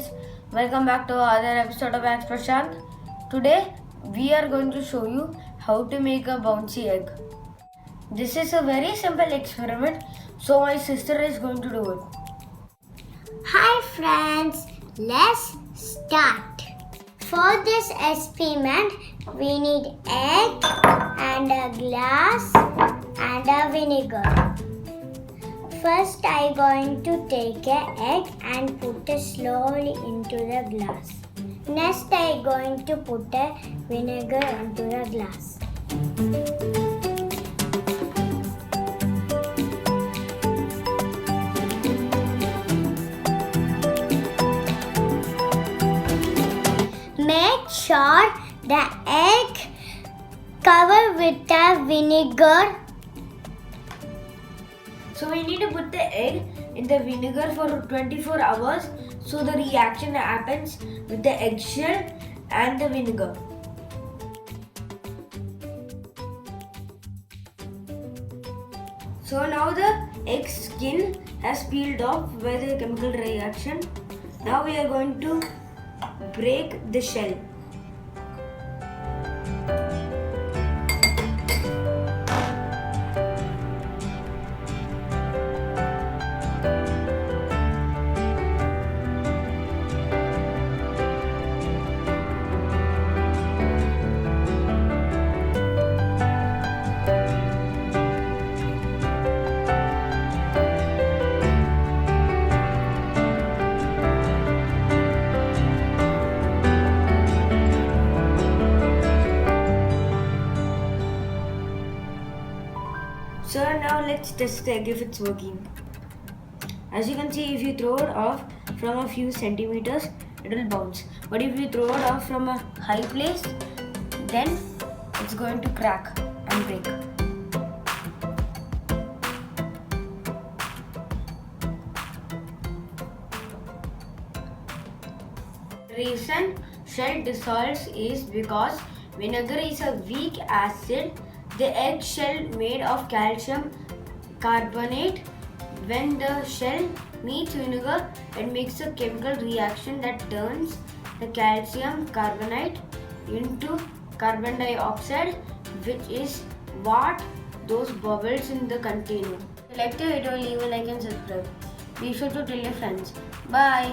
friends, welcome back to another episode of Ask Prashant. Today we are going to show you how to make a bouncy egg. This is a very simple experiment, so my sister is going to do it. Hi friends, let's start. For this experiment, we need egg and a glass and a vinegar. First, I'm going to take an egg and put it slowly into the glass. Next, I'm going to put a vinegar into the glass. Make sure the egg covered with the vinegar. So we need to put the egg in the vinegar for 24 hours so the reaction happens with the eggshell and the vinegar. So now the egg skin has peeled off by the chemical reaction. Now we are going to break the shell. So now let's test the egg if it's working. As you can see, if you throw it off from a few centimeters, it will bounce. But if you throw it off from a high place, then it's going to crack and break. The reason shell dissolves is because vinegar is a weak acid. The egg shell made of calcium carbonate. When the shell meets vinegar, it makes a chemical reaction that turns the calcium carbonate into carbon dioxide, which is what those bubbles in the container. If you like the video, leave a like and subscribe. Be sure to tell your friends. Bye.